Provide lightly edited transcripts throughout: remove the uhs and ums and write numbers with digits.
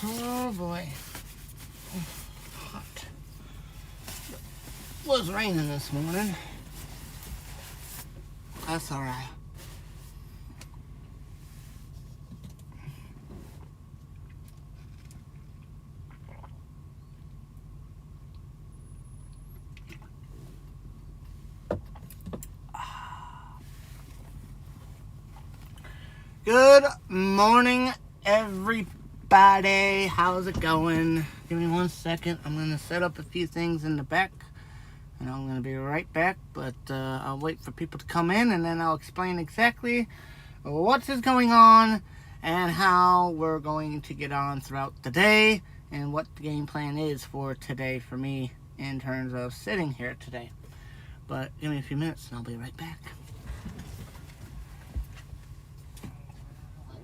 Oh boy. Hot. It was raining this morning. That's alright. Good morning, everybody. How's it going? Give me 1 second. I'm going to set up a few things in the back, and I'm going to be right back, but I'll wait for people to come in, and then I'll explain exactly what is going on and how we're going to get on throughout the day and what the game plan is for today for me in terms of sitting here today. But give me a few minutes, and I'll be right back.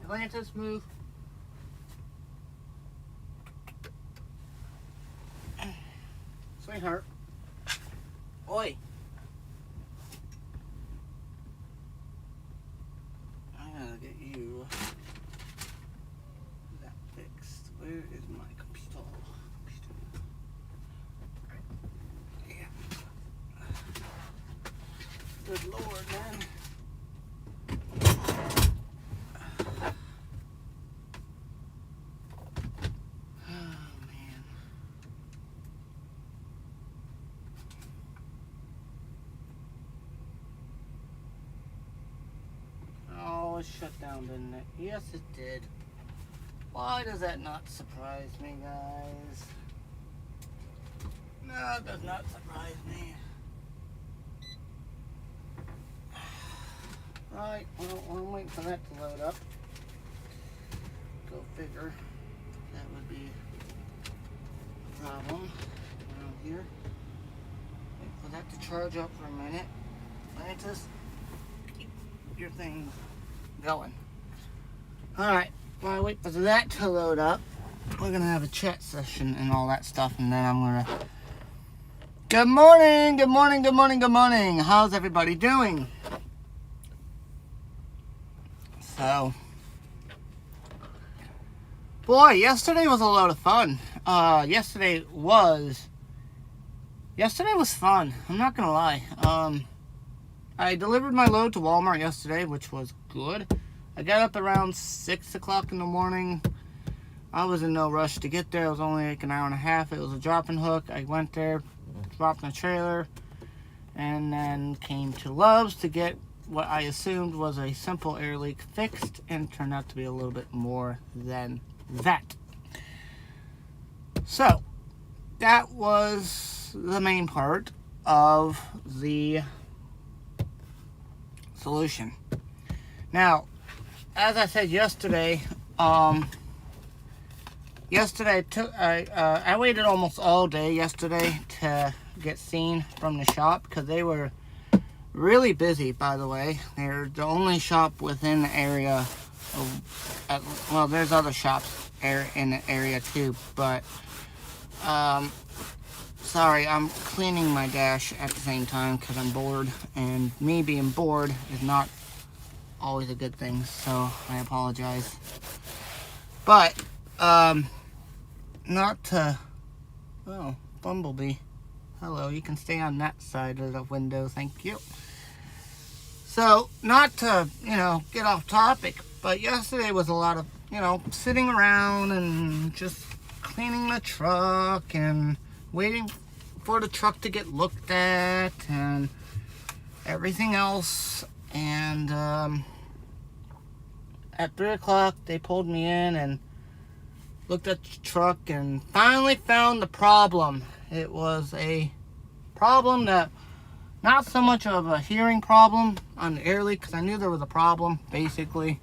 Atlantis, move. Sweetheart. Oi. I gotta get you that fixed. Where is my computer? Yeah. Good Lord, man. Shut down, didn't it? Yes, it did. Why does that not surprise me, guys? No, it does not surprise me. Right, well, I'm waiting for that to load up. Go figure. That would be a problem around here. Wait for that to charge up for a minute. Let me just keep your thing going. Alright, while I wait for that to load up, we're gonna have a chat session and all that stuff, and then I'm gonna... Good morning, good morning, good morning, good morning. How's everybody doing? So, boy, yesterday was a lot of fun. Yesterday was fun. I'm not gonna lie. I delivered my load to Walmart yesterday, which was good. I got up around 6 o'clock in the morning. I was in no rush to get there. It was only like an hour and a half. It was a drop and hook. I went there, dropped my trailer, and then came to Love's to get what I assumed was a simple air leak fixed, and turned out to be a little bit more than that. So, that was the main part of the solution. Now, as I said yesterday, I waited almost all day yesterday to get seen from the shop because they were really busy. By the way, they're the only shop within the area of, well, there's other shops in the area too, but sorry, I'm cleaning my dash at the same time because I'm bored, and me being bored is not always a good thing, so I apologize. But, not to... Oh, Bumblebee. Hello, you can stay on that side of the window, thank you. So, not to, get off topic, but yesterday was a lot of, sitting around and just cleaning the truck and waiting for the truck to get looked at and everything else. And at 3 o'clock they pulled me in and looked at the truck and finally found the problem. It was a problem that, not so much of a hearing problem on the air leak, because I knew there was a problem, basically.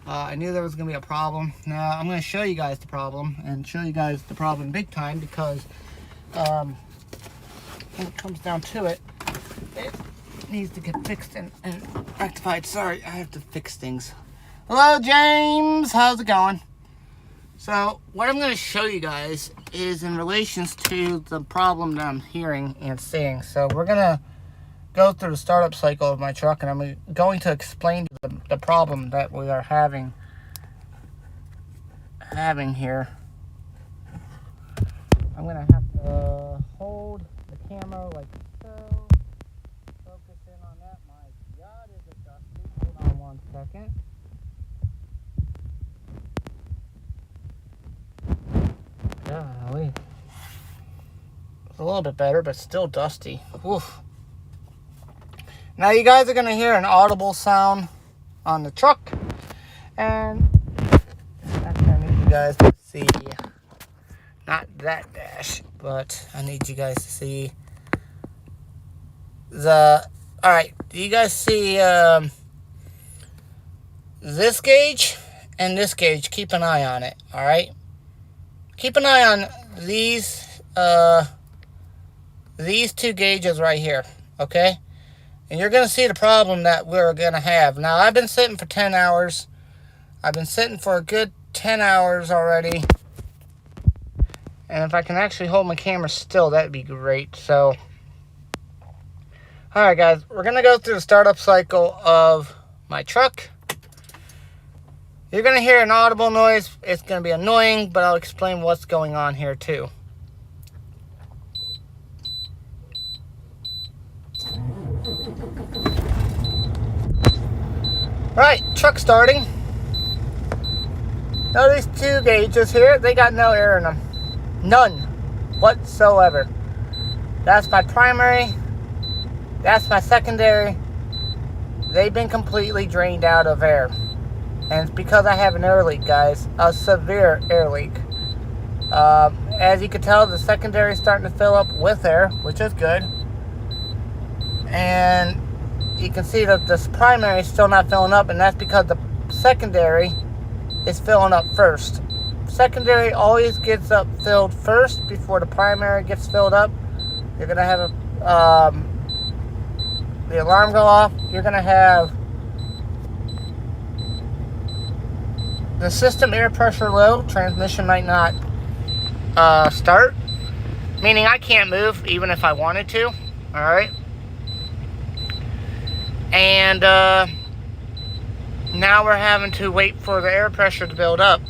I knew there was going to be a problem. Now I'm going to show you guys the problem, and show you guys the problem big time, because when it comes down to it, it needs to get fixed and rectified. Sorry, I have to fix things. Hello, James. How's it going? So, what I'm going to show you guys is in relations to the problem that I'm hearing and seeing. So, we're going to go through the startup cycle of my truck, and I'm going to explain the problem that we are having here I'm gonna have to hold the camera like so. Focus in on that. My God, is it dusty? Hold on 1 second. Golly. It's a little bit better, but still dusty. Oof. Now you guys are going to hear an audible sound on the truck. And I need you guys to see, not that dash, but I need you guys to see alright, do you guys see this gauge and this gauge? Keep an eye on it, alright? Keep an eye on these two gauges right here, okay? And you're going to see the problem that we're going to have. Now, I've been sitting for 10 hours. I've been sitting for a good 10 hours already. And if I can actually hold my camera still, that'd be great. So, alright guys, we're going to go through the startup cycle of my truck. You're going to hear an audible noise. It's going to be annoying, but I'll explain what's going on here too. Right, truck starting. Now these two gauges here, they got no air in them. None whatsoever. That's my primary. That's my secondary. They've been completely drained out of air. And it's because I have an air leak, guys. A severe air leak. As you can tell, the secondary is starting to fill up with air, which is good. And you can see that this primary is still not filling up, and that's because the secondary is filling up first. Secondary always gets up filled first before the primary gets filled up. You're going to have the alarm go off. You're going to have the system air pressure low. Transmission might not start, meaning I can't move even if I wanted to. Alright. And now we're having to wait for the air pressure to build up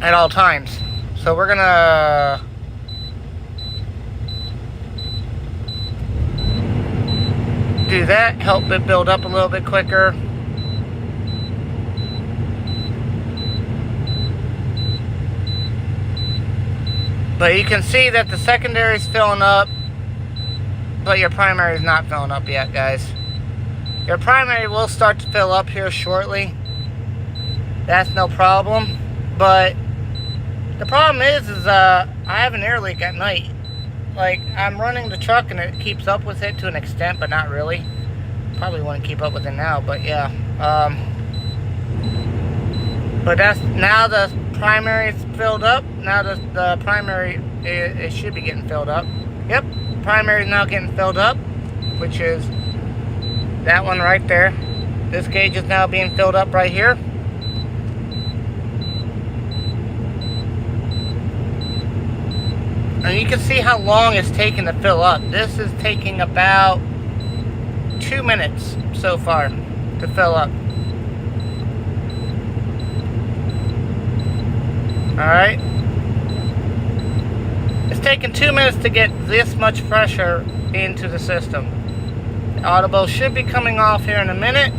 at all times. So we're gonna do that, help it build up a little bit quicker. But you can see that the secondary is filling up, but your primary is not filling up yet, guys. Your primary will start to fill up here shortly. That's no problem. But the problem is I have an air leak at night. Like, I'm running the truck and it keeps up with it to an extent, but not really. Probably wouldn't keep up with it now, but yeah. But that's, now the primary is filled up. Now the primary, it should be getting filled up. Yep, primary is now getting filled up, which is that one right there. This gauge is now being filled up right here. And you can see how long it's taking to fill up. This is taking about 2 minutes so far to fill up. Alright. It's taking 2 minutes to get this much pressure into the system. The audible should be coming off here in a minute.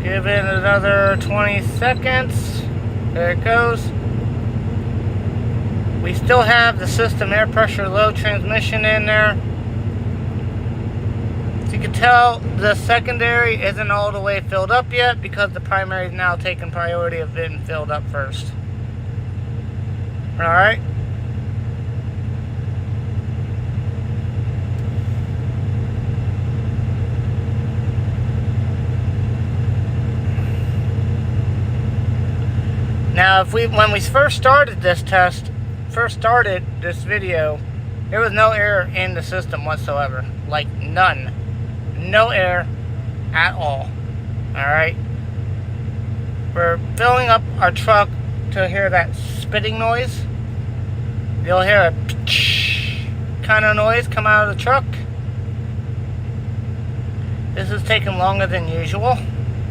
Give it another 20 seconds. There it goes. We still have the system air pressure low transmission in there. As you can tell, the secondary isn't all the way filled up yet because the primary is now taking priority of being filled up first. Alright. Now, when we first started this video, there was no air in the system whatsoever. Like, none. No air at all. Alright? We're filling up our truck to hear that spitting noise. You'll hear a kind of noise come out of the truck. This is taking longer than usual.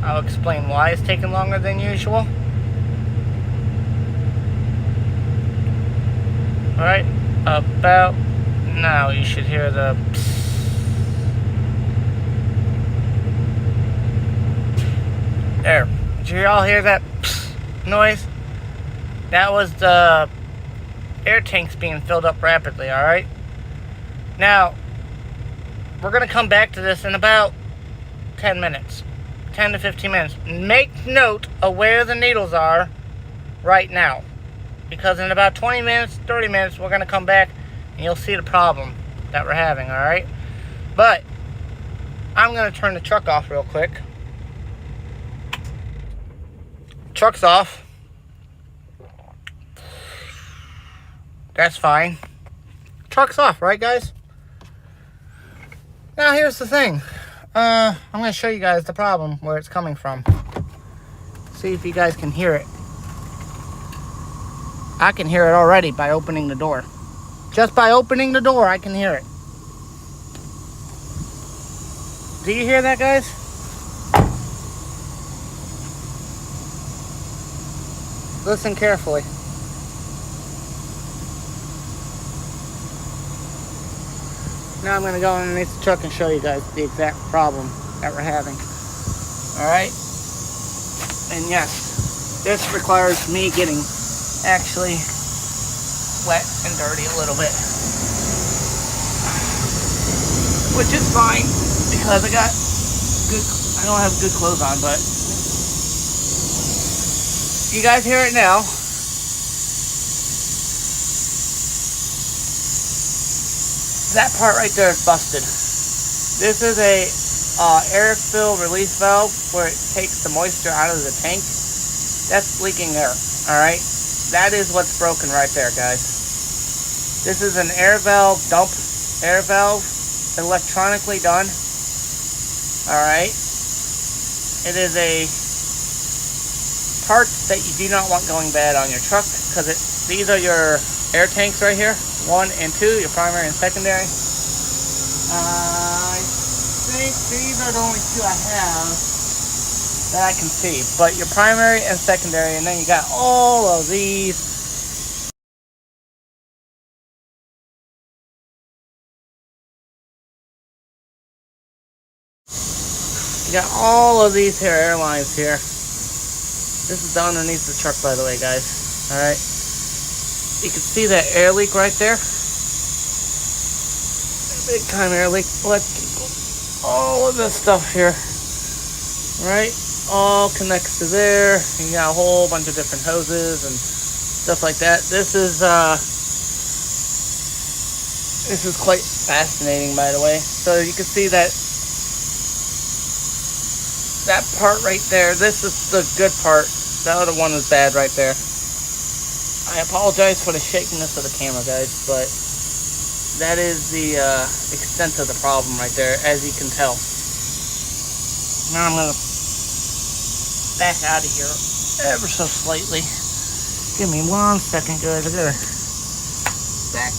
I'll explain why it's taking longer than usual. Right about now, you should hear the there. Did you all hear that noise? That was the air tanks being filled up rapidly, alright? Now, we're going to come back to this in about 10 minutes. 10 to 15 minutes. Make note of where the needles are right now. Because in about 20 minutes, 30 minutes, we're going to come back and you'll see the problem that we're having, alright? But, I'm going to turn the truck off real quick. Truck's off. That's fine. Truck's off, right guys? Now here's the thing. I'm going to show you guys the problem, where it's coming from. See if you guys can hear it. I can hear it already by opening the door. Just by opening the door, I can hear it. Do you hear that, guys? Listen carefully. Now I'm going to go underneath the truck and show you guys the exact problem that we're having. Alright? And yes, this requires me getting actually wet and dirty a little bit. Which is fine, because I don't have good clothes on, but you guys hear it now. That part right there is busted. This is a air fill release valve where it takes the moisture out of the tank. That's leaking air, alright? That is what's broken right there, guys. This is an air valve dump, air valve, electronically done. Alright? It is a part that you do not want going bad on your truck, because these are your air tanks right here. 1 and 2, your primary and secondary. I think these are the only two I have that I can see. But your primary and secondary, and then you got all of these. You got all of these here airlines here. This is down underneath the truck, by the way, guys. Alright. You can see that air leak right there. Big time air leak. Electrical. All of this stuff here. Right? All connects to there. You got a whole bunch of different hoses and stuff like that. This is quite fascinating, by the way. So you can see that part right there. This is the good part. The other one is bad right there. I apologize for the shakiness of the camera, guys, but that is the extent of the problem right there, as you can tell. Now I'm going to back out of here ever so slightly. Give me 1 second, guys. I got to back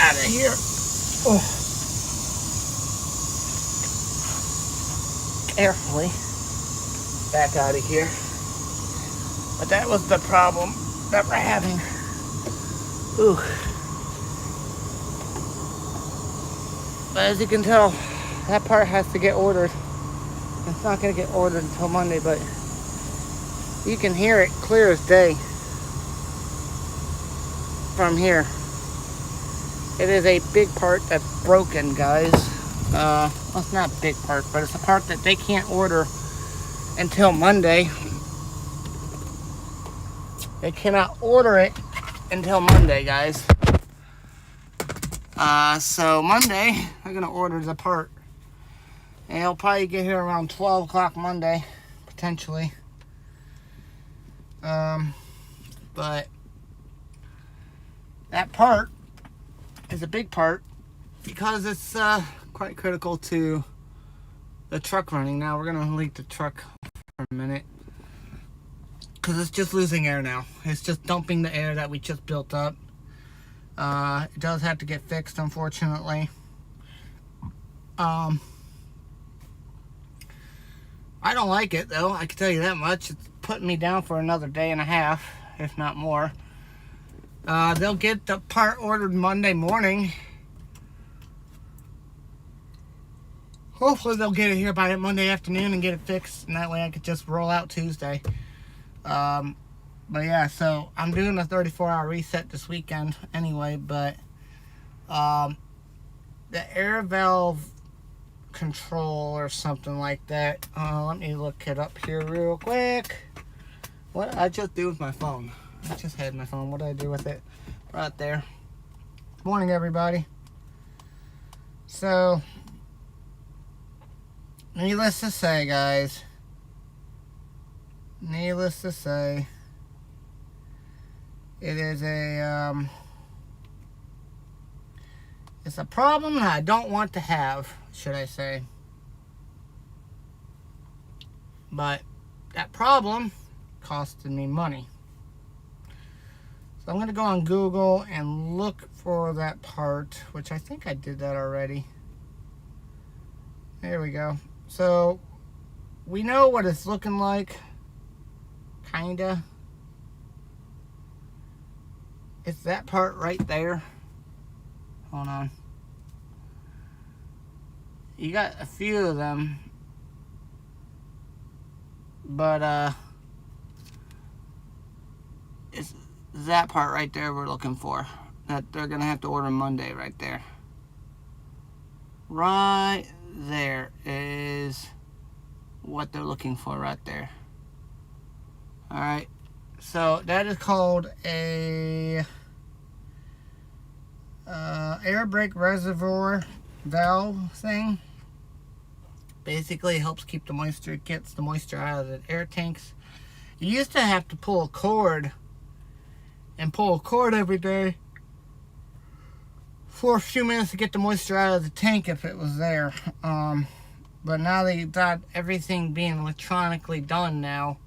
out of here. Oh. Carefully back out of here. But that was the problem that we're having. Ooh. But as you can tell, that part has to get ordered. It's not going to get ordered until Monday, but you can hear it clear as day from here. It is a big part that's broken, guys. Well, it's not a big part, but it's a part that they can't order until Monday. They cannot order it until Monday, guys. So Monday, they're going to order the part. And it'll probably get here around 12 o'clock Monday, potentially. But that part is a big part because it's quite critical to the truck running. Now we're going to leave the truck for a minute because it's just losing air now. It's just dumping the air that we just built up. It does have to get fixed, unfortunately. I don't like it, though. I can tell you that much. It's putting me down for another day and a half, if not more. They'll get the part ordered Monday morning. Hopefully they'll get it here by Monday afternoon and get it fixed, and that way I could just roll out Tuesday. But yeah, so I'm doing a 34-hour reset this weekend anyway, but the air valve control or something like that. Let me look it up here real quick. What did I just do with my phone? I just had my phone. What did I do with it? Right there. Morning, everybody. So, needless to say, guys. Needless to say, it is it's a problem that I don't want to have, should I say. But that problem costed me money. So I'm going to go on Google and look for that part, which I think I did that already. There we go. So we know what it's looking like, kinda. It's that part right there. Hold on. You got a few of them, but it's that part right there we're looking for. That they're gonna have to order Monday right there. Right there is what they're looking for right there. Alright, so that is called a air brake reservoir valve thing. Basically, it helps keep the moisture, gets the moisture out of the air tanks. You used to have to pull a cord every day for a few minutes to get the moisture out of the tank if it was there. But now they got everything being electronically done now.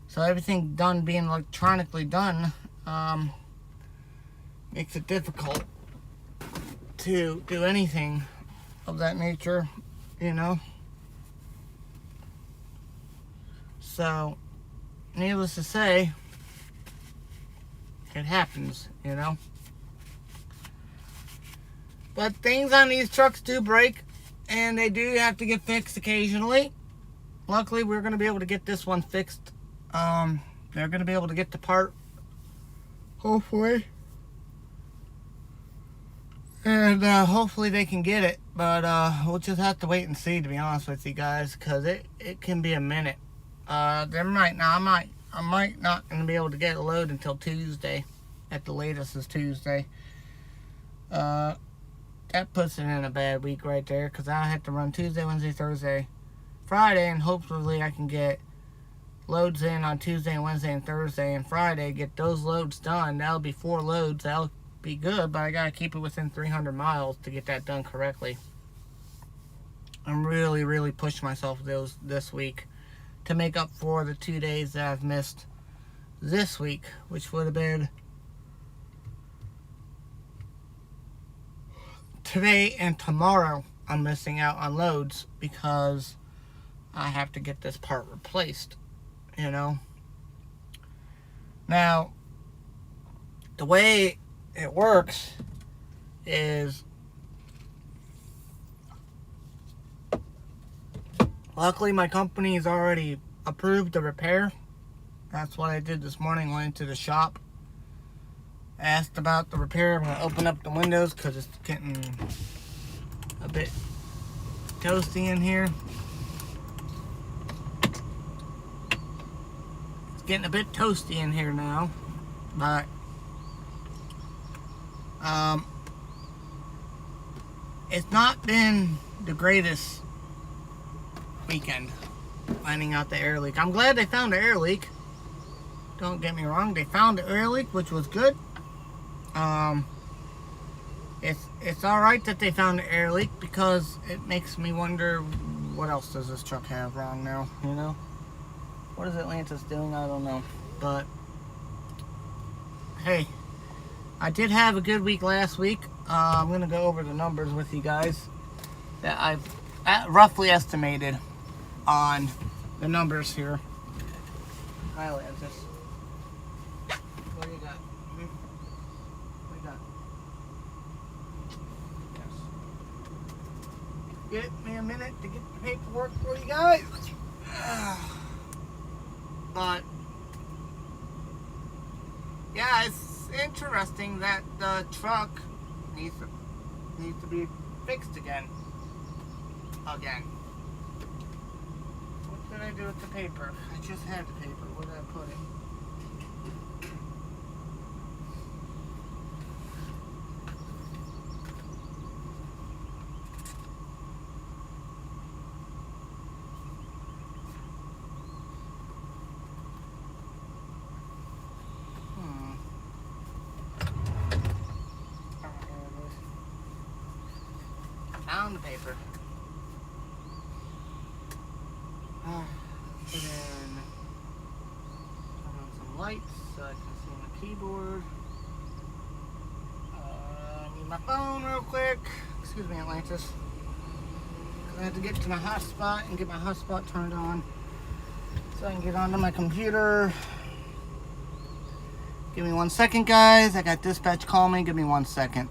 So everything being electronically done makes it difficult to do anything of that nature, you know. So, needless to say, it happens, you know. But things on these trucks do break, and they do have to get fixed occasionally. Luckily, we're going to be able to get this one fixed. They're going to be able to get the part, hopefully. And hopefully they can get it. But we'll just have to wait and see, to be honest with you guys, because it can be a minute. I might not going to be able to get a load until Tuesday. At the latest is Tuesday. That puts it in a bad week right there, because I have to run Tuesday, Wednesday, Thursday, Friday, and hopefully I can get loads in on Tuesday, Wednesday, and Thursday, and Friday, get those loads done. That'll be 4 loads. That'll be good, but I gotta keep it within 300 miles to get that done correctly. I'm really pushing myself this week to make up for the 2 days that I've missed this week, which would have been today and tomorrow. I'm missing out on loads because I have to get this part replaced, you know. Now, the way it works is, luckily my company has already approved the repair. That's what I did this morning. Went into the shop, asked about the repair. I'm going to open up the windows because it's getting a bit toasty in here. It's getting a bit toasty in here now, but it's not been the greatest weekend finding out the air leak. I'm glad they found the air leak. Don't get me wrong, they found the air leak, which was good. It's alright that they found the air leak, because it makes me wonder, what else does this truck have wrong now, you know? What is Atlantis doing? I don't know. But hey, I did have a good week last week. I'm going to go over the numbers with you guys that I've roughly estimated on the numbers here. Hi, Atlantis. What do you got? Get me a minute to get the paperwork for you guys. But yeah, it's interesting that the truck needs to be fixed again. What did I do with the paper? I just had the paper. Where did I put it? Oh, here it is. Found the paper. Put in, turn on some lights so I can see my keyboard. Need my phone real quick. Excuse me, Atlantis. I have to get to my hotspot and get my hotspot turned on so I can get onto my computer. Give me 1 second, guys. I got dispatch calling me. Give me 1 second.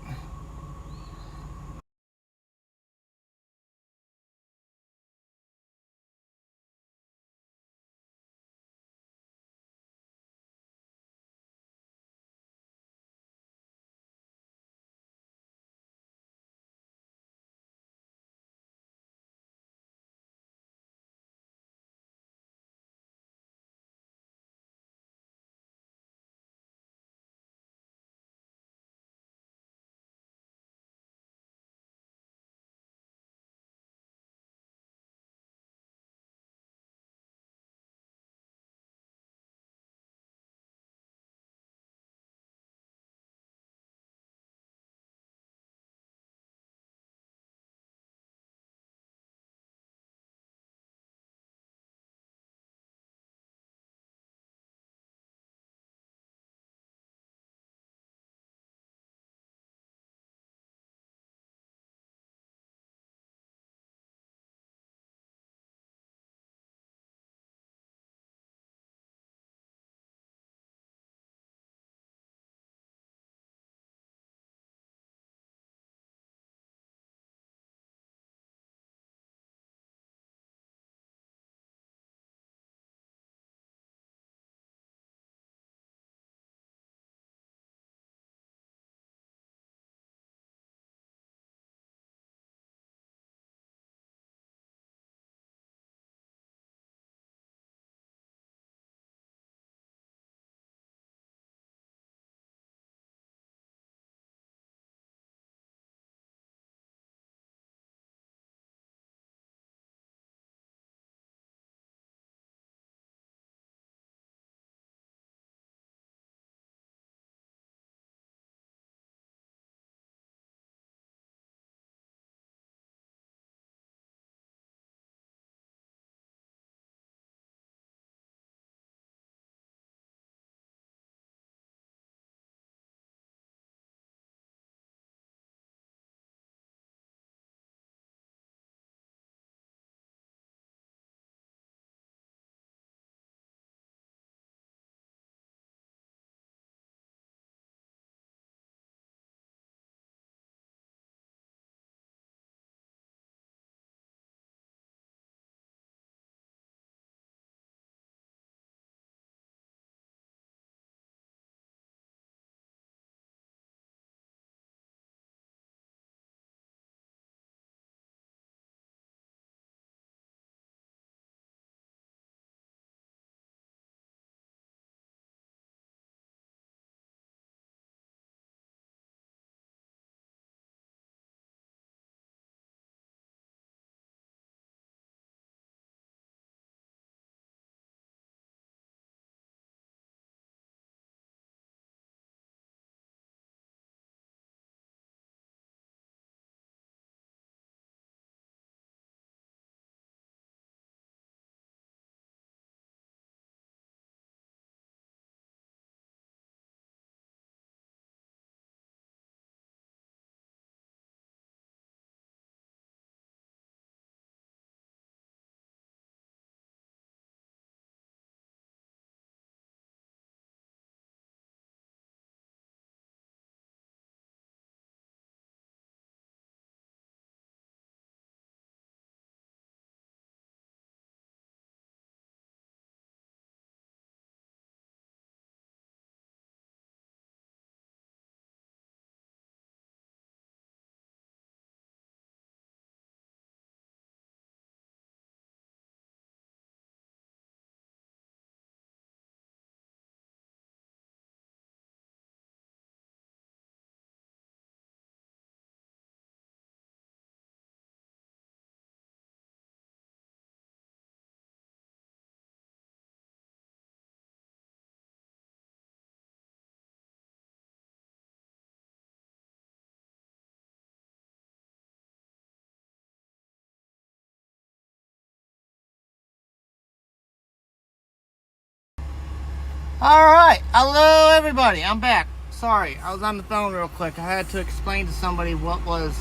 Alright, hello everybody, I'm back. Sorry, I was on the phone real quick. I had to explain to somebody what was,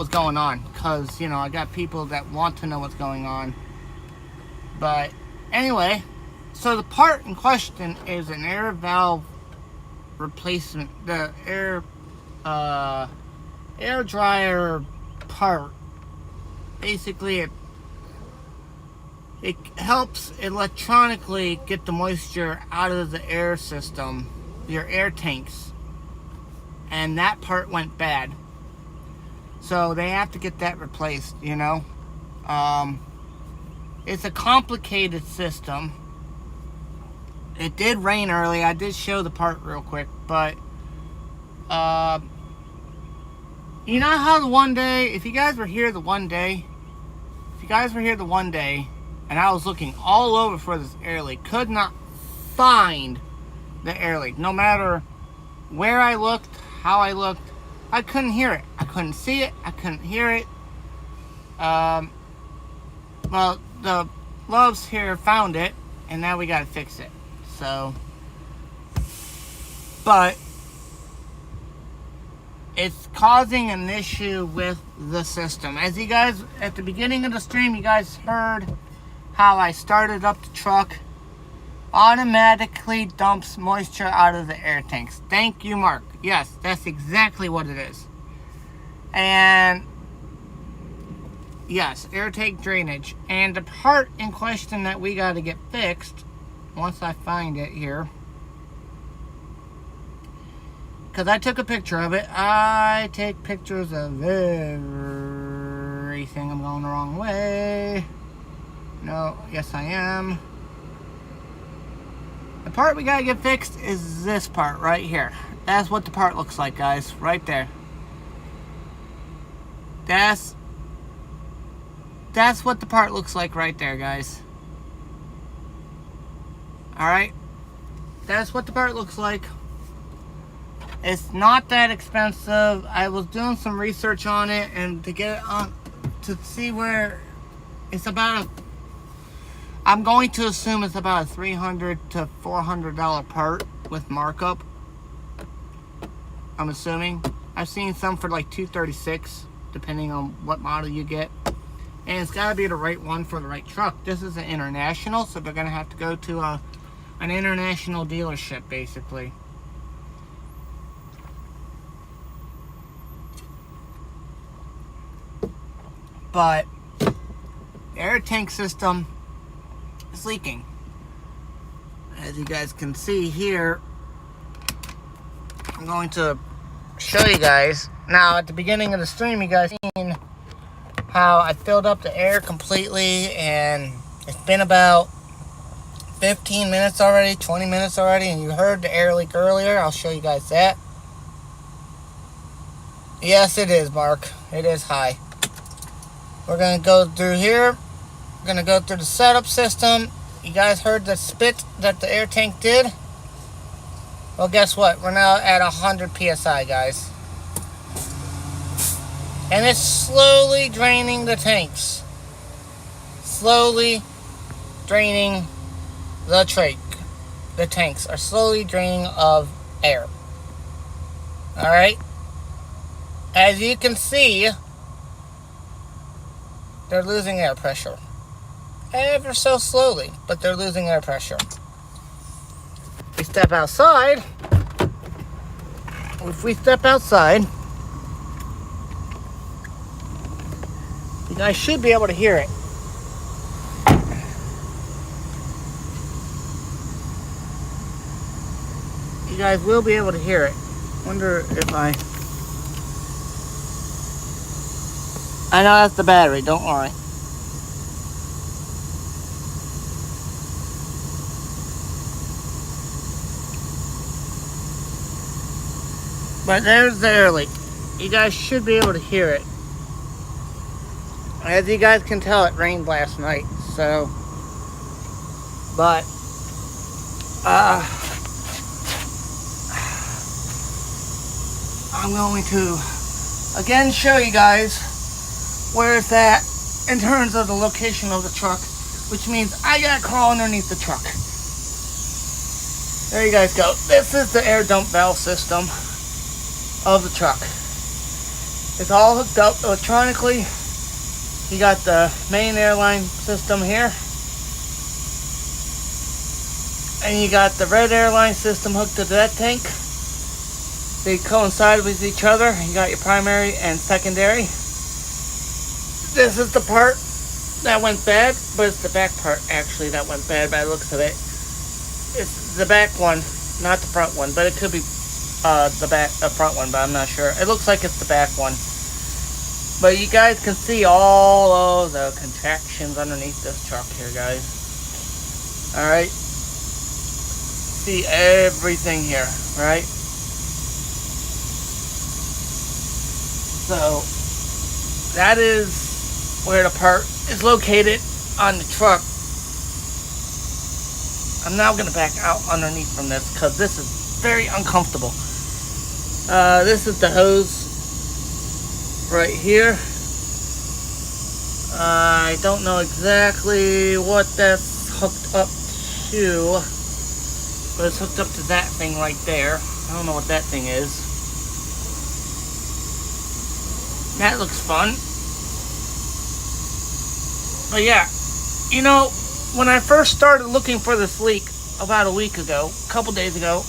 going on. Because, you know, I got people that want to know what's going on. But, anyway, so the part in question is an air valve replacement. The air dryer part. Basically, it helps electronically get the moisture out of the air system, your air tanks. And that part went bad. So they have to get that replaced, you know. It's a complicated system. It did rain early. I did show the part real quick, but you know how the one day, if you guys were here the one day, and I was looking all over for this air leak, could not find the air leak. No matter where I looked, how I looked, I couldn't hear it. I couldn't see it. I couldn't hear it. Well, the Loves here found it, and now we gotta fix it. So, but it's causing an issue with the system. As you guys, at the beginning of the stream, you guys heard how I started up the truck. Automatically dumps moisture out of the air tanks. Thank you, Mark. Yes, that's exactly what it is. And yes, air tank drainage. And the part in question that we got to get fixed, once I find it here, because I took a picture of it. I take pictures of everything. I'm going the wrong way. No, yes I am. The part we gotta get fixed is this part right here. That's what the part looks like, guys. Right there. That's what the part looks like right there, guys. Alright? That's what the part looks like. It's not that expensive. I was doing some research on it, and to get it on, to see where it's about I'm going to assume it's about a $300 to $400 part with markup. I'm assuming. I've seen some for like $236, depending on what model you get. And it's got to be the right one for the right truck. This is an international, so they're going to have to go to an international dealership, basically. But the air tank system is leaking. As you guys can see here, I'm going to show you guys. Now, at the beginning of the stream, you guys seen how I filled up the air completely, and it's been about 15 minutes already, 20 minutes already, and you heard the air leak earlier. I'll show you guys that. Yes, it is, Mark. It is high. We're going to go through here. We're going to go through the setup system. You guys heard the spit that the air tank did? Well, guess what? We're now at 100 PSI, guys. And it's slowly draining the tanks. Slowly draining the tank. The tanks are slowly draining of air. Alright? As you can see, they're losing air pressure. Ever so slowly, but they're losing air pressure. We step outside. If we step outside, you guys should be able to hear it. You guys will be able to hear it. Wonder if I know that's the battery, don't worry. But there's the air leak. You guys should be able to hear it. As you guys can tell, it rained last night, so. But, I'm going to, again, show you guys where it's at in terms of the location of the truck. which means I gotta crawl underneath the truck. There you guys go. This is the air dump valve system of the truck. It's all hooked up electronically. You got the main airline system here. And you got the red airline system hooked to that tank. They coincide with each other. You got your primary and secondary. This is the part that went bad, but it's the back part actually that went bad by the looks of it. It's the back one, not the front one, but it could be the front one, but I'm not sure. It looks like it's the back one. But you guys can see all of the contractions underneath this truck here, guys. Alright. See everything here, right? So, that is where the part is located on the truck. I'm now going to back out underneath from this because this is very uncomfortable. This is the hose right here. I don't know exactly what that's hooked up to, but it's hooked up to that thing right there. I don't know what that thing is. That looks fun. But yeah, you know, when I first started looking for this leak about a week ago, a couple days ago,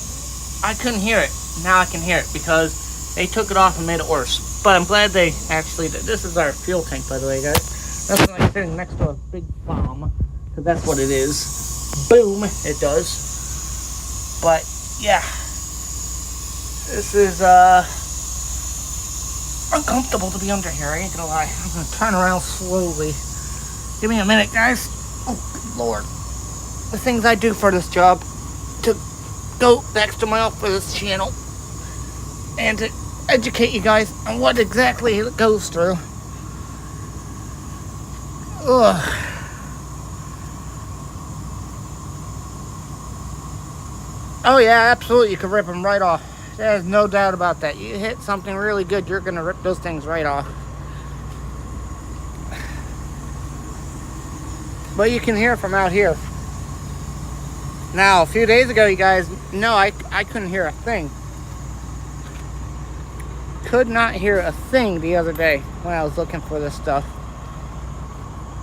I couldn't hear it. Now I can hear it because they took it off and made it worse. But I'm glad they actually did. This is our fuel tank, by the way, guys. That's like sitting next to a big bomb, because that's what it is. Boom, it does. But yeah, this is uncomfortable to be under here. I ain't gonna lie. I'm gonna turn around slowly. Give me a minute, guys. Oh, good Lord. The things I do for this job to go the extra mile for this channel and to educate you guys on what exactly it goes through. Ugh. Oh yeah, absolutely. You can rip them right off. There's no doubt about that. You hit something really good, you're gonna rip those things right off. But you can hear from out here. Now, a few days ago, you guys know I couldn't hear a thing. Could not hear a thing the other day when I was looking for this stuff.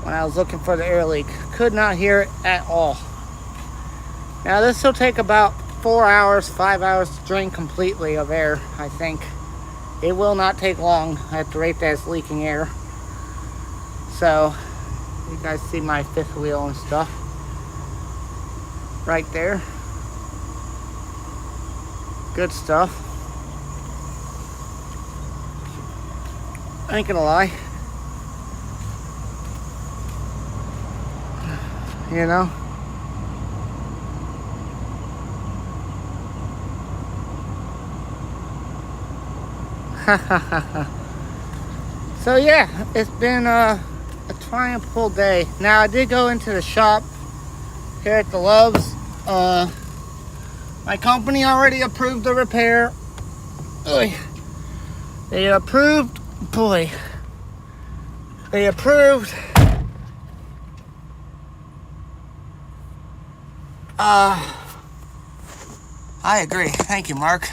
When I was looking for the air leak. Could not hear it at all. Now, this will take about 4 hours, 5 hours to drain completely of air, I think. It will not take long at the rate that it's leaking air. So, you guys see my fifth wheel and stuff right there. Good stuff. I ain't gonna lie. You know? So yeah, it's been a triumphal day. Now I did go into the shop here at the Loves. My company already approved the repair. Oy. They approved, boy. They approved. I agree. Thank you, Mark.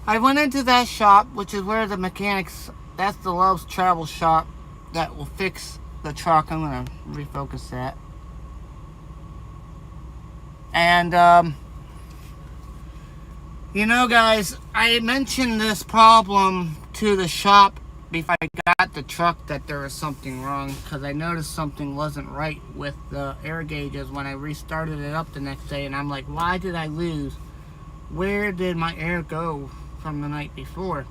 I went into that shop, which is where the mechanics, that's the Love's Travel shop that will fix the truck. I'm going to refocus that. And, you know, guys, I mentioned this problem to the shop before I got the truck, that there was something wrong, because I noticed something wasn't right with the air gauges when I restarted it up the next day. And I'm like, why did I lose? Where did my air go from the night before?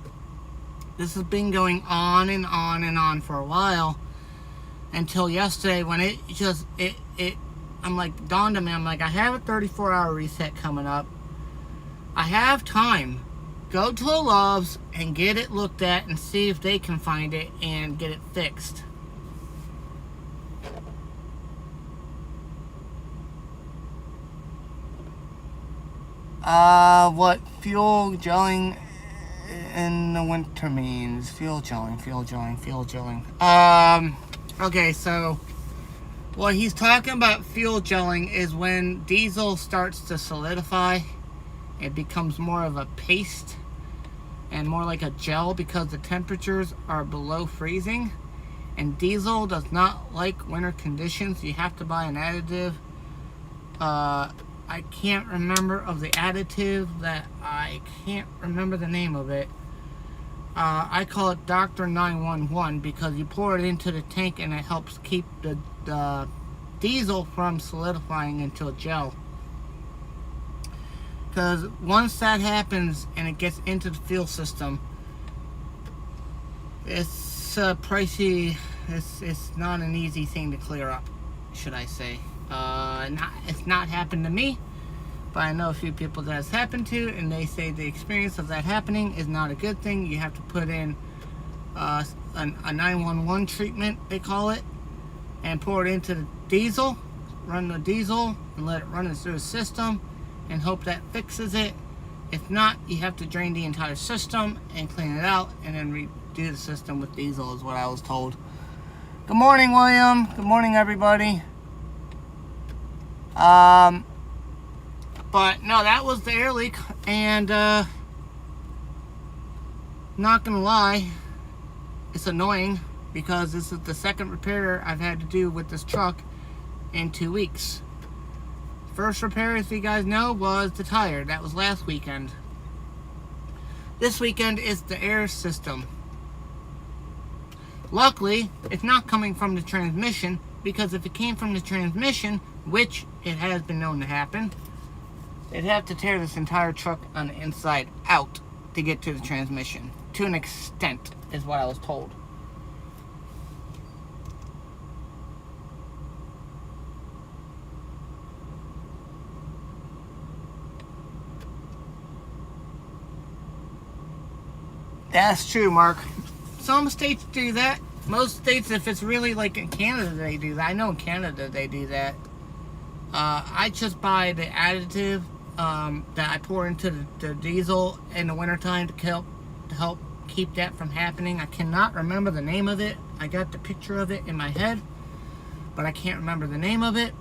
This has been going on and on and on for a while, until yesterday when it I'm like, dawned on me. I'm like, I have a 34-hour reset coming up. I have time. Go to a Love's and get it looked at and see if they can find it and get it fixed. What fuel gelling in the winter means. Fuel gelling. Okay, so what he's talking about fuel gelling is when diesel starts to solidify, it becomes more of a paste and more like a gel because the temperatures are below freezing. And diesel does not like winter conditions. You have to buy an additive. I can't remember of the additive I can't remember the name of it. I call it Dr. 911 because you pour it into the tank and it helps keep the diesel from solidifying into a gel. Because once that happens and it gets into the fuel system, it's pricey. It's not an easy thing to clear up, should I say. It's not happened to me, but I know a few people that has happened to, and they say the experience of that happening is not a good thing. You have to put in a 911 treatment, they call it, and pour it into the diesel, run the diesel, and let it run through the system, and hope that fixes it. If not, you have to drain the entire system and clean it out, and then redo the system with diesel, is what I was told. Good morning, William. Good morning, everybody. But no, that was the air leak, and not gonna lie, it's annoying because this is the second repair I've had to do with this truck in 2 weeks. First repair, as you guys know, was the tire. That was last weekend. This weekend is the air system. Luckily, it's not coming from the transmission, because if it came from the transmission, which it has been known to happen, they'd have to tear this entire truck on the inside out to get to the transmission. To an extent, is what I was told. That's true, Mark. Some states do that. Most states, if it's really like in Canada, they do that. I know in Canada they do that. I just buy the additive that I pour into the diesel in the wintertime to help keep that from happening. I cannot remember the name of it. I got the picture of it in my head, but I can't remember the name of it.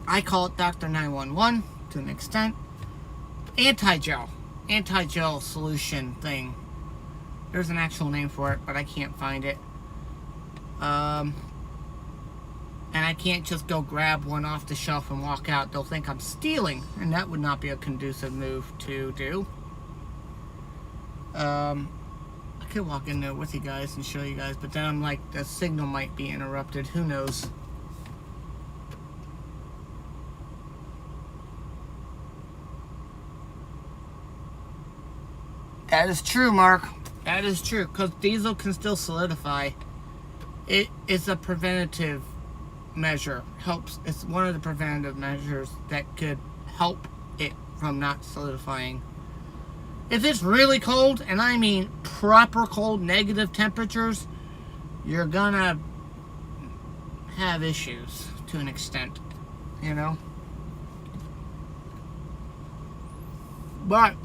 I call it Dr. 911 to an extent. Anti-gel solution thing. There's an actual name for it, but I can't find it. And I can't just go grab one off the shelf and walk out. They'll think I'm stealing, and that would not be a conducive move to do. I could walk in there with you guys and show you guys, but then I'm like, the signal might be interrupted. Who knows? That is true, Mark. That is true, because diesel can still solidify. It is a preventative measure. It's one of the preventative measures that could help it from not solidifying. If it's really cold, and I mean proper cold, negative temperatures, you're gonna have issues to an extent, you know? But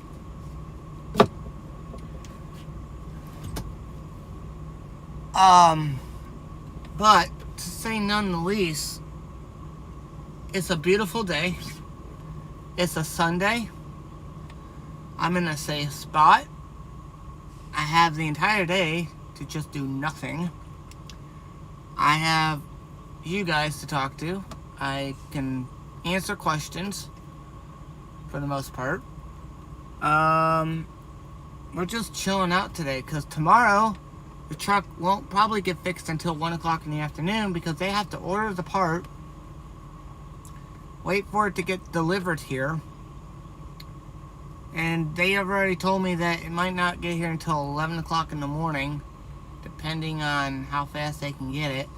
to say none the least, it's a beautiful day. It's a Sunday. I'm in a safe spot. I have the entire day to just do nothing. I have you guys to talk to. I can answer questions for the most part. We're just chilling out today because tomorrow the truck won't probably get fixed until 1 o'clock in the afternoon because they have to order the part, wait for it to get delivered here, and they have already told me that it might not get here until 11 o'clock in the morning, depending on how fast they can get it.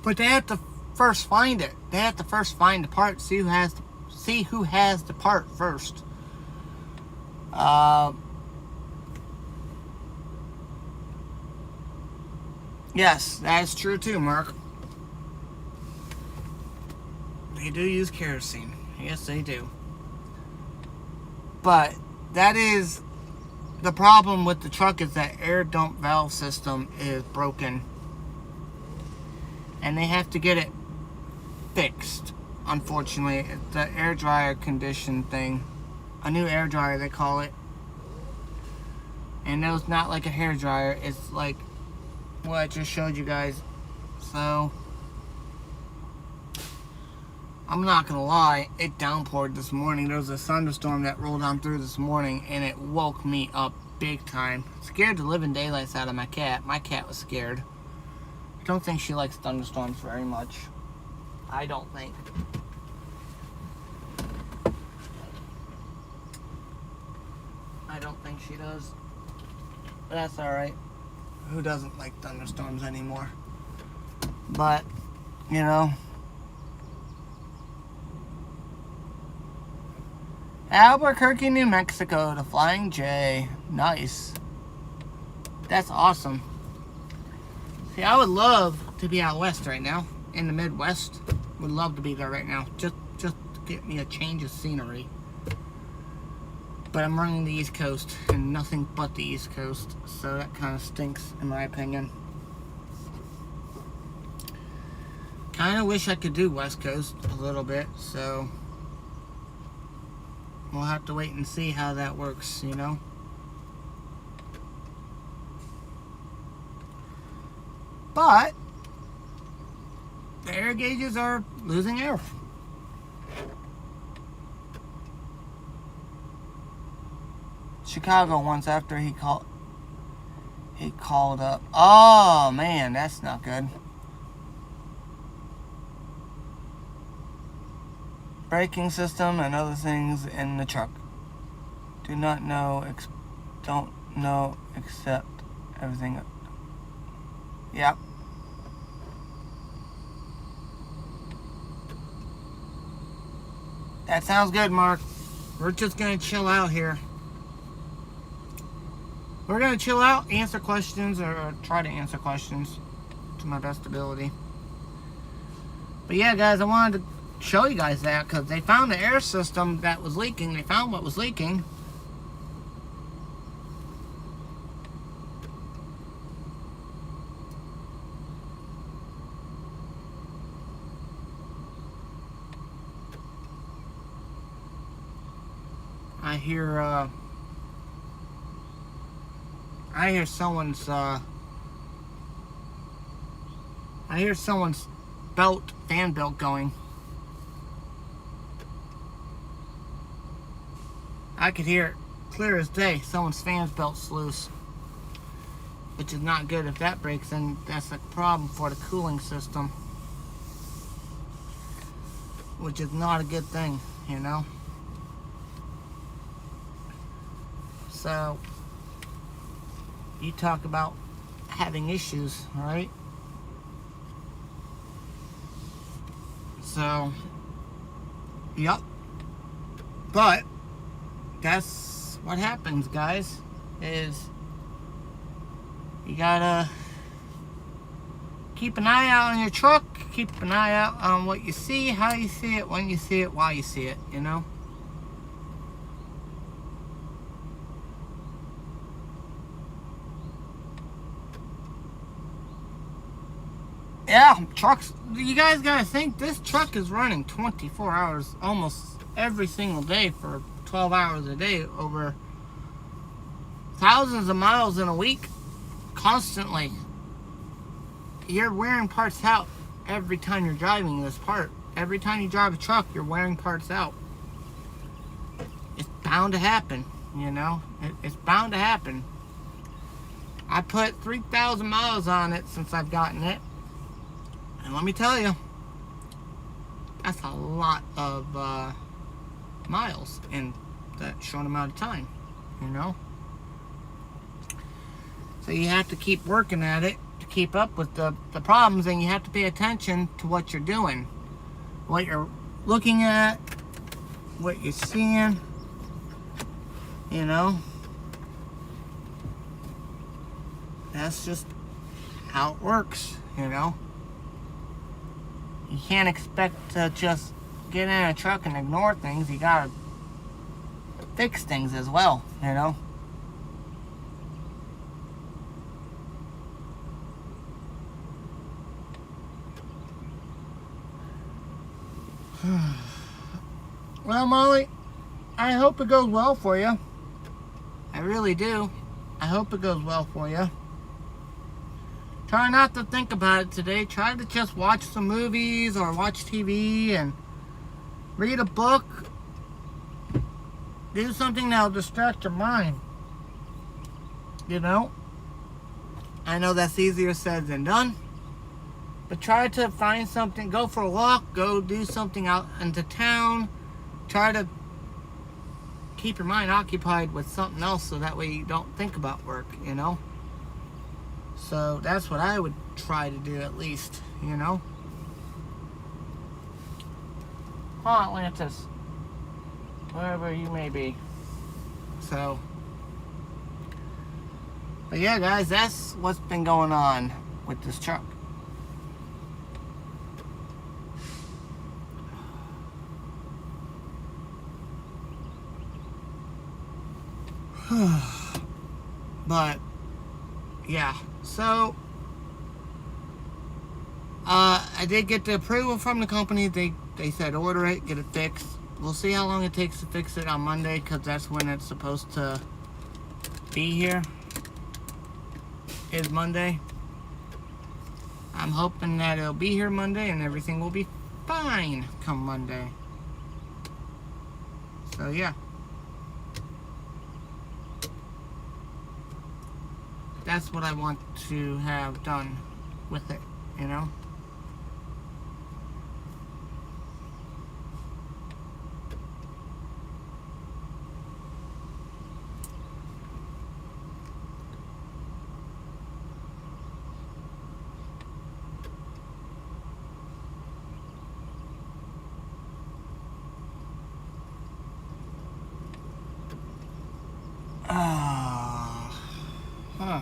But they have to first find it. They have to first find the part, see who has the part first. Yes, that is true too, Mark. They do use kerosene. Yes, they do. But that is the problem with the truck is that air dump valve system is broken. And they have to get it fixed, unfortunately. It's the air dryer condition thing. A new air dryer, they call it. And no, it's not like a hair dryer. It's like what I just showed you guys. So, I'm not gonna lie, it downpoured this morning. There was a thunderstorm that rolled on through this morning, and it woke me up big time. Scared the living daylights out of my cat. My cat was scared. I don't think she likes thunderstorms very much. I don't think. I don't think she does. But that's alright. Who doesn't like thunderstorms anymore? But, you know. Albuquerque, New Mexico, the Flying J. Nice. That's awesome. See, I would love to be out west right now. In the Midwest. Would love to be there right now. Just to get me a change of scenery. But I'm running the East Coast. And nothing but the East Coast. So that kind of stinks, in my opinion. Kind of wish I could do West Coast a little bit. So we'll have to wait and see how that works, you know. But the air gauges are losing air. Chicago once after he called up. Oh man, that's not good. Braking system and other things in the truck. Don't know except everything. Yep. That sounds good, Mark. We're just gonna chill out here. We're gonna chill out, answer questions, or try to answer questions to my best ability. But yeah, guys, I wanted to show you guys that because they found the air system that was leaking. They found what was leaking. I hear someone's fan belt going. I could hear it clear as day. Someone's fan belt's loose, which is not good. If that breaks, then that's a problem for the cooling system, which is not a good thing, you know. So, you talk about having issues, right? So, yep. But that's what happens, guys, is you gotta keep an eye out on your truck, keep an eye out on what you see, how you see it, when you see it, why you see it, you know? Yeah, trucks, you guys gotta think, this truck is running 24 hours almost every single day for 12 hours a day over thousands of miles in a week, constantly. You're wearing parts out every time you're driving this part. Every time you drive a truck, you're wearing parts out. It's bound to happen, you know? It's bound to happen. I put 3,000 miles on it since I've gotten it. And let me tell you, that's a lot of miles in that short amount of time, you know? So you have to keep working at it to keep up with the problems, and you have to pay attention to what you're doing, what you're looking at, what you're seeing, you know? That's just how it works, you know? You can't expect to just get in a truck and ignore things. You gotta fix things as well, you know? Well, Molly, I hope it goes well for you. I really do. I hope it goes well for you. Try not to think about it today. Try to just watch some movies or watch TV and read a book. Do something that'll distract your mind. You know? I know that's easier said than done. But try to find something. Go for a walk. Go do something out into town. Try to keep your mind occupied with something else so that way you don't think about work, you know? So that's what I would try to do at least, you know? Oh, Atlantis. Wherever you may be. So. But yeah, guys, that's what's been going on with this truck. But yeah, so I did get the approval from the company. They said order it, get it fixed. We'll see how long it takes to fix it on Monday, because that's when it's supposed to be here, is Monday. I'm hoping that it'll be here Monday and everything will be fine come Monday. So yeah. That's what I want to have done with it, you know? Huh.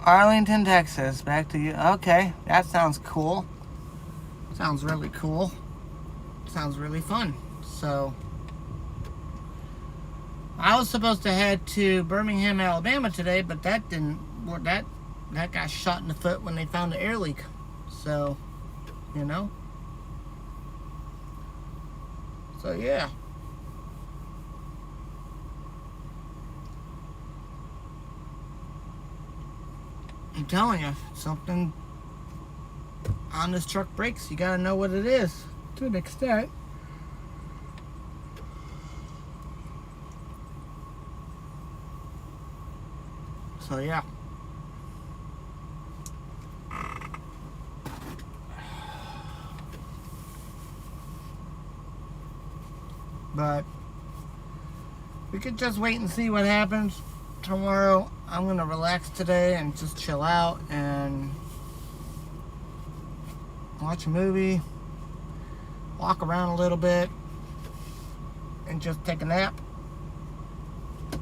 Arlington, Texas. Back to you. Okay, that sounds cool. Sounds really cool. Sounds really fun. So, I was supposed to head to Birmingham, Alabama today, but that didn't work. That got shot in the foot when they found the air leak. So, you know. So yeah. I'm telling you, if something on this truck breaks, you gotta know what it is to an extent. So yeah. But we could just wait and see what happens tomorrow. I'm gonna relax today and just chill out and watch a movie, walk around a little bit, and just take a nap.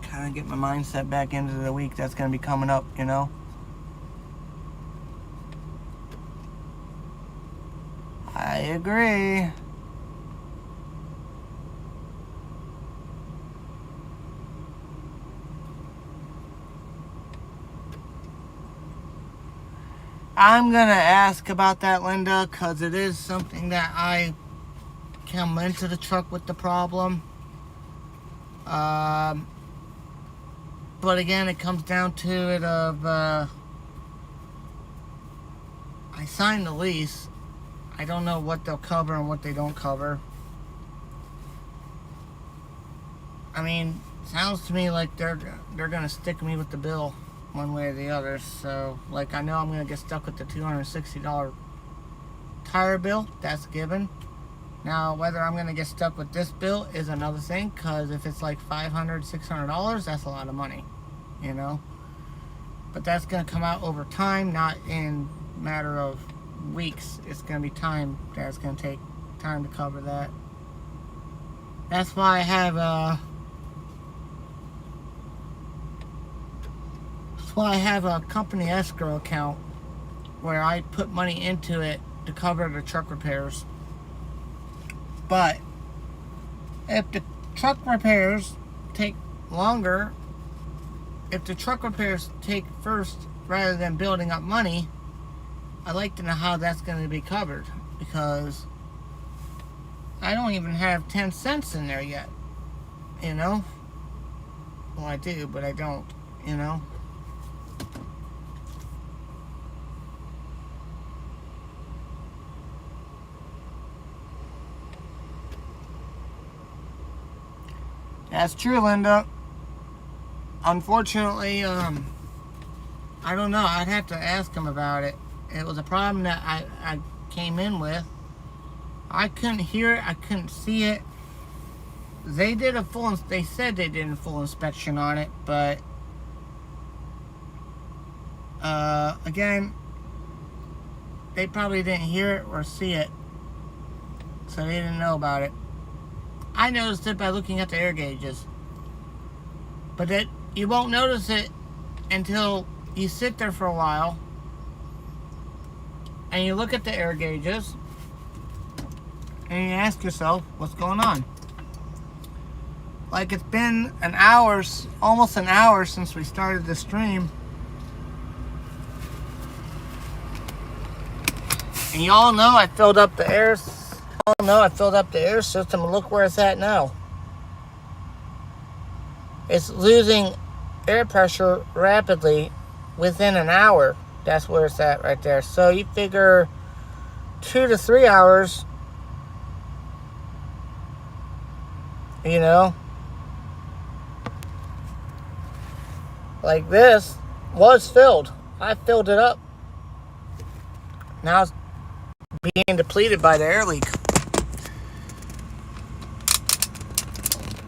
Kind of get my mindset back into the week that's gonna be coming up, you know. I agree. I'm gonna ask about that, Linda, because it is something that I come into the truck with the problem. But again, it comes down to it of I signed the lease. I don't know what they'll cover and what they don't cover. I mean, sounds to me like they're gonna stick me with the bill one way or the other. So, like, I know I'm gonna get stuck with the $260 tire bill. That's a given. Now, whether I'm gonna get stuck with this bill is another thing, because if it's like $500, $600, that's a lot of money, you know. But that's gonna come out over time, not in a matter of weeks. It's gonna be time that's gonna take time to cover that. That's why I have a company escrow account where I put money into it to cover the truck repairs. But if the truck repairs take longer, if the truck repairs take first rather than building up money, I'd like to know how that's going to be covered, because I don't even have 10 cents in there yet, you know? Well, I do, but I don't, you know? That's true, Linda. Unfortunately, I don't know. I'd have to ask him about it. It was a problem that I came in with. I couldn't hear it. I couldn't see it. They did a full. They said they did a full inspection on it, but again, they probably didn't hear it or see it, so they didn't know about it. I noticed it by looking at the air gauges, but you won't notice it until you sit there for a while and you look at the air gauges and you ask yourself, what's going on? Like, it's been almost an hour since we started the stream, and y'all know I filled up the air. I filled up the air system, and look where it's at now. It's losing air pressure rapidly within an hour. That's where it's at right there. So you figure 2 to 3 hours, you know, like this was filled. I filled it up. Now it's being depleted by the air leak.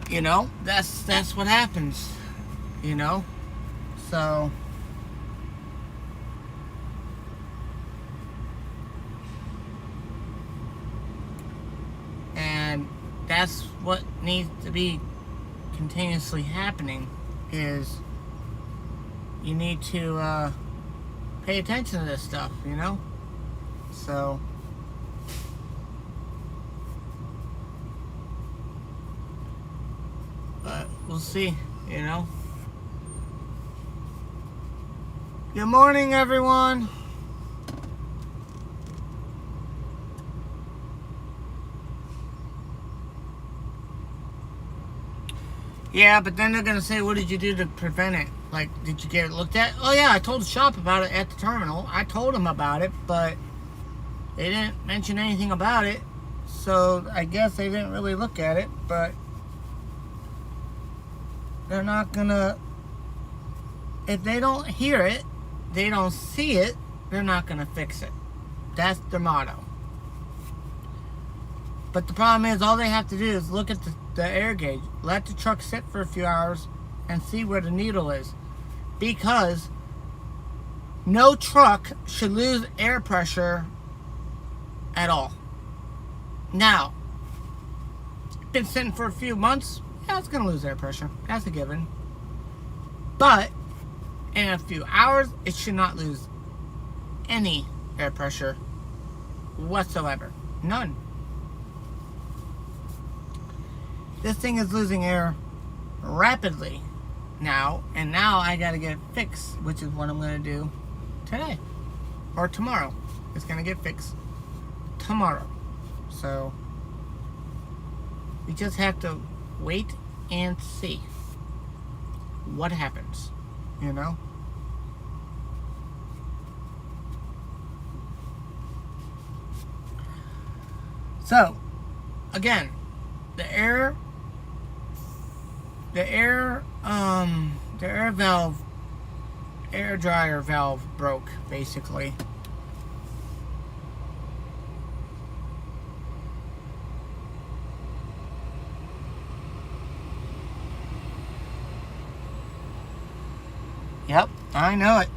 You know, that's what happens, you know, so and that's what needs to be continuously happening, is you need to pay attention to this stuff, you know, so but we'll see, you know. Good morning, everyone. Yeah, but then they're gonna say, what did you do to prevent it? Like, did you get it looked at? Oh yeah, I told the shop about it at the terminal. I told them about it, but they didn't mention anything about it. So I guess they didn't really look at it, but they're not gonna, if they don't hear it, they don't see it, they're not gonna fix it. That's their motto. But the problem is, all they have to do is look at the air gauge, let the truck sit for a few hours and see where the needle is. Because no truck should lose air pressure at all. Now, been sitting for a few months, yeah, it's going to lose air pressure. That's a given. But in a few hours, it should not lose any air pressure whatsoever. None. This thing is losing air rapidly now, and now I got to get it fixed, which is what I'm going to do today or tomorrow. It's going to get fixed tomorrow. So we just have to wait and see what happens, you know. So again, the air dryer valve broke, basically. Yep, I know it.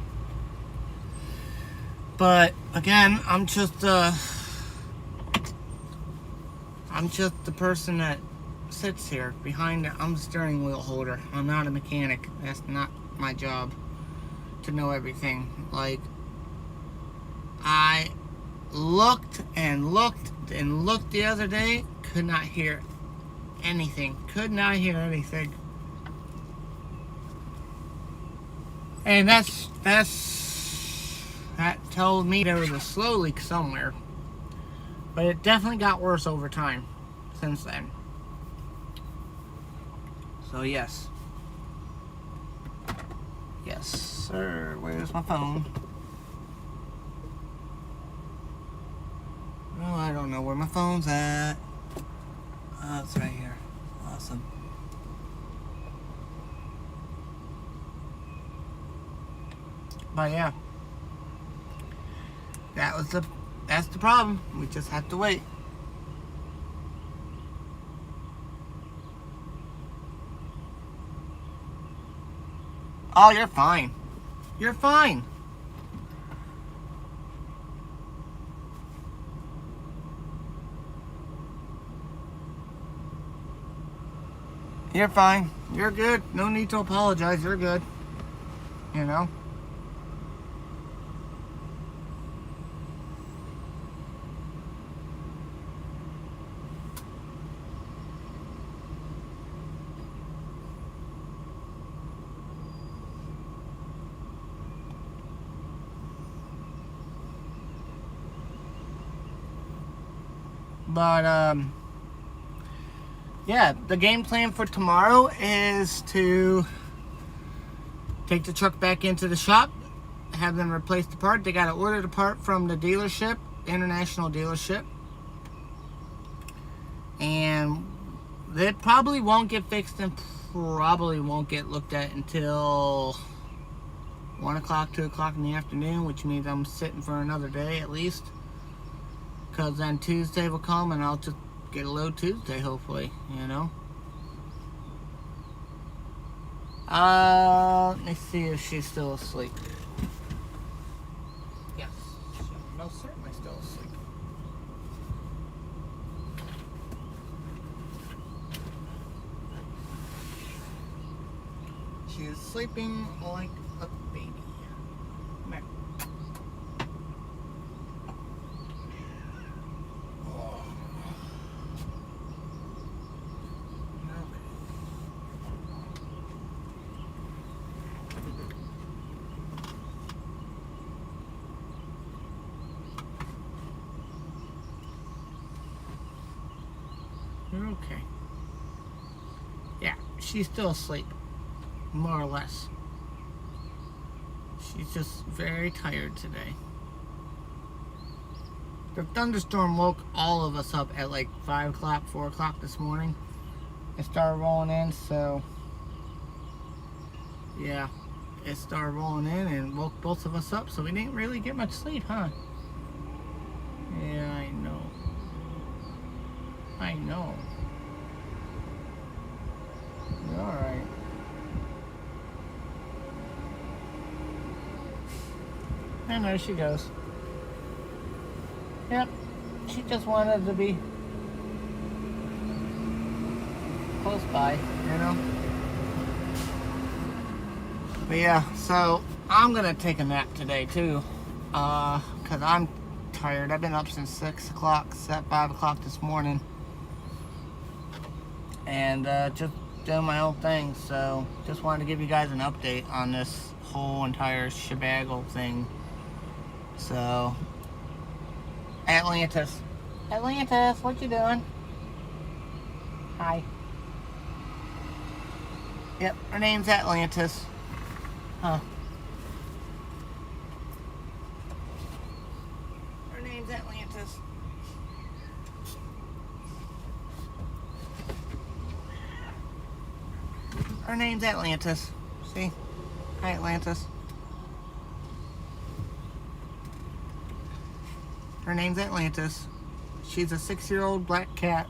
But again, I'm just the person that sits here behind I'm the steering wheel holder. I'm not a mechanic. That's not my job to know everything. Like, I looked and looked and looked the other day, could not hear anything. Could not hear anything. And that told me there was a slow leak somewhere. But it definitely got worse over time since then. So yes. Yes, sir. Where's my phone? Oh, I don't know where my phone's at. Oh, it's right here. Awesome. But yeah. That's the problem. We just have to wait. Oh, you're fine. You're fine. You're fine. You're good. No need to apologize. You're good. You know? But, yeah, the game plan for tomorrow is to take the truck back into the shop, have them replace the part. They got to order the part from the dealership, international dealership. And it probably won't get fixed and probably won't get looked at until 1 o'clock, 2 o'clock in the afternoon, which means I'm sitting for another day at least. Because then Tuesday will come and I'll just get a load Tuesday, hopefully, you know. Let me see if she's still asleep. Yes, she's most certainly still asleep. She is sleeping like a baby. Come here. Okay. Yeah, she's still asleep. More or less. She's just very tired today. The thunderstorm woke all of us up at like 5 o'clock, 4 o'clock this morning. It started rolling in, so yeah, it started rolling in and woke both of us up, so we didn't really get much sleep, huh? Yeah, I know. I know. You're alright. And there she goes. Yep. She just wanted to be close by, you know? But yeah, so I'm gonna take a nap today too. Cause I'm tired. I've been up since 6 o'clock, 5 o'clock this morning. And just doing my own thing. So just wanted to give you guys an update on this whole entire shebagle thing. So, Atlantis. Atlantis, what you doing? Hi. Yep, her name's Atlantis. Huh. Her name's Atlantis. Her name's Atlantis. See? Hi, Atlantis. Her name's Atlantis. She's a 6-year-old black cat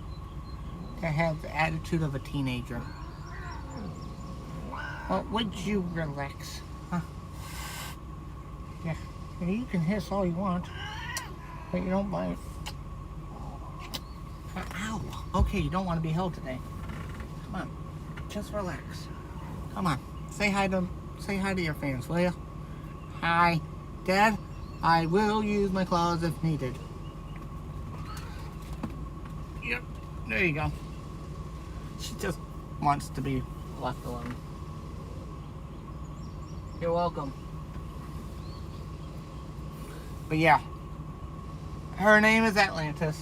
that has the attitude of a teenager. Well, would you relax? Huh? Yeah. You can hiss all you want, but you don't bite. Ow. Okay, you don't want to be held today. Come on. Just relax. Come on. Say hi to your fans, will you? Hi. Dad, I will use my claws if needed. Yep. There you go. She just wants to be left alone. You're welcome. But yeah, her name is Atlantis.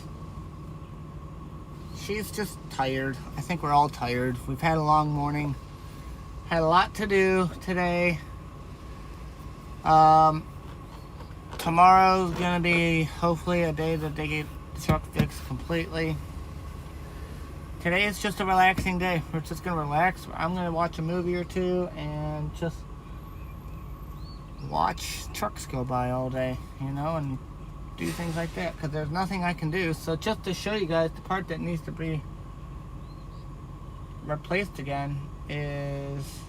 She's just tired. I think we're all tired. We've had a long morning. Had a lot to do today. Tomorrow's gonna be hopefully a day that they get the truck fixed completely. Today is just a relaxing day. We're just gonna relax. I'm gonna watch a movie or two and just watch trucks go by all day, you know, and do things like that, because there's nothing I can do. So just to show you guys the part that needs to be replaced again is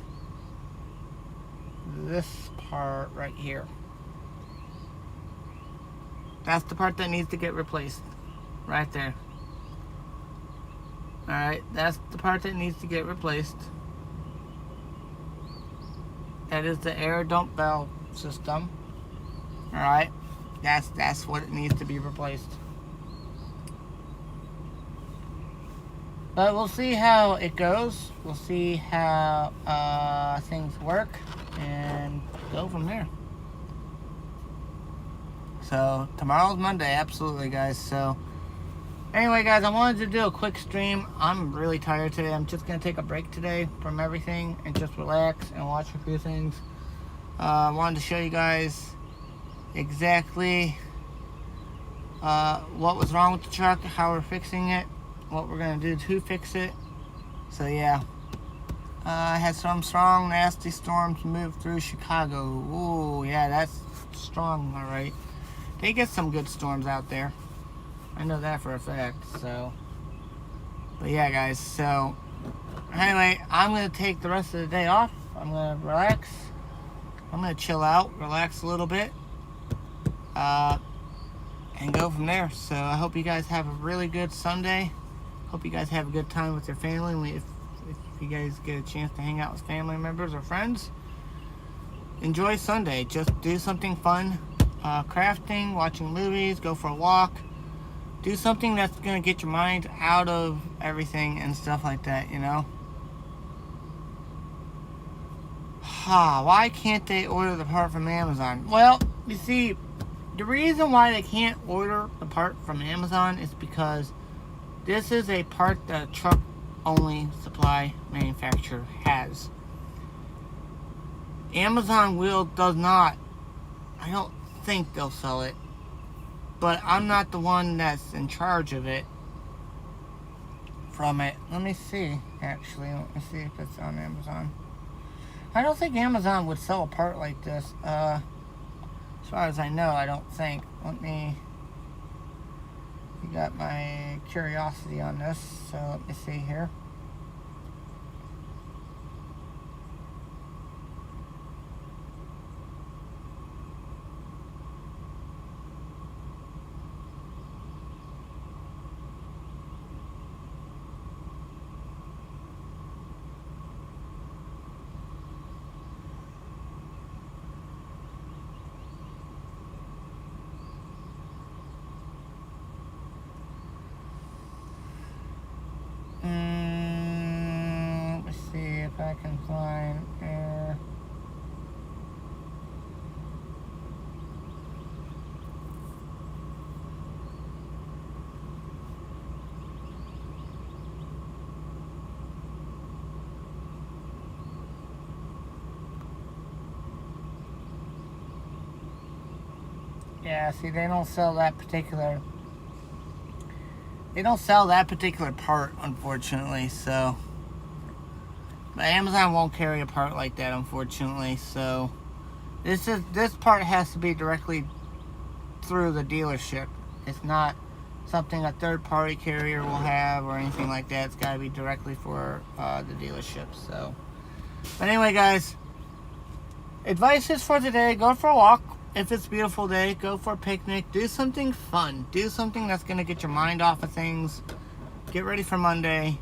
this part right here. That's the part that needs to get replaced right there. Alright, that's the part that needs to get replaced. That is the air dump valve system. Alright, that's what it needs to be replaced. But we'll see how it goes. We'll see how things work and go from there. So tomorrow's Monday, absolutely, guys. So anyway, guys, I wanted to do a quick stream. I'm really tired today. I'm just gonna take a break today from everything and just relax and watch a few things. I wanted to show you guys exactly what was wrong with the truck, how we're fixing it, what we're gonna do to fix it. So yeah, I had some strong, nasty storms move through Chicago. Ooh, yeah, that's strong, all right. They get some good storms out there. I know that for a fact, so. But yeah, guys, so anyway, I'm going to take the rest of the day off. I'm going to relax. I'm going to chill out, relax a little bit, and go from there. So I hope you guys have a really good Sunday. Hope you guys have a good time with your family. If you guys get a chance to hang out with family members or friends, enjoy Sunday. Just do something fun. Crafting, watching movies, go for a walk. Do something that's going to get your mind out of everything and stuff like that, you know? Why can't they order the part from Amazon? Well, you see, the reason why they can't order the part from Amazon is because this is a part that a truck-only supply manufacturer has. Amazon does not. I don't think they'll sell it, but I'm not the one that's in charge of it from it. Let me see, actually. Let me see if it's on Amazon. I don't think Amazon would sell a part like this. As far as I know, I don't think. You got my curiosity on this, so let me see here. If I can find air. Yeah, see, they don't sell that particular part, unfortunately, so. But Amazon won't carry a part like that, unfortunately. So this part has to be directly through the dealership. It's not something a third-party carrier will have or anything like that. It's got to be directly for the dealership. So, but anyway, guys, advice is for today: go for a walk. If it's a beautiful day, go for a picnic. Do something fun. Do something that's going to get your mind off of things. Get ready for Monday.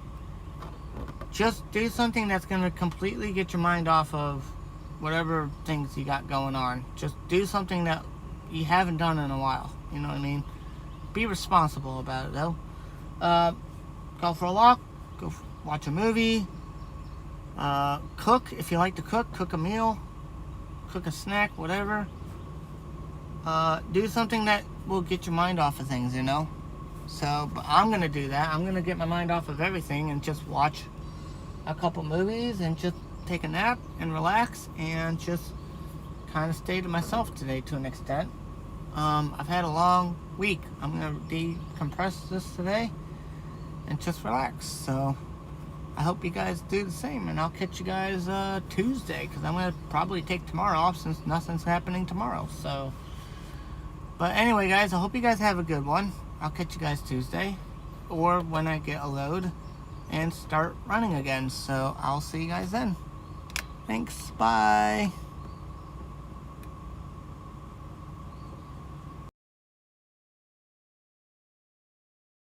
Just do something that's going to completely get your mind off of whatever things you got going on. Just do something that you haven't done in a while. You know what I mean? Be responsible about it, though. Go for a walk. watch a movie, cook if you like to cook a meal, cook a snack, whatever. Do something that will get your mind off of things, you know. So, but I'm gonna do that. I'm gonna get my mind off of everything and just watch a couple movies and just take a nap and relax and just kind of stay to myself today to an extent. I've had a long week. I'm gonna decompress this today and just relax. So I hope you guys do the same, and I'll catch you guys Tuesday, because I'm gonna probably take tomorrow off since nothing's happening tomorrow. So, but anyway, guys, I hope you guys have a good one. I'll catch you guys Tuesday, or when I get a load and start running again. So I'll see you guys then. Thanks. Bye.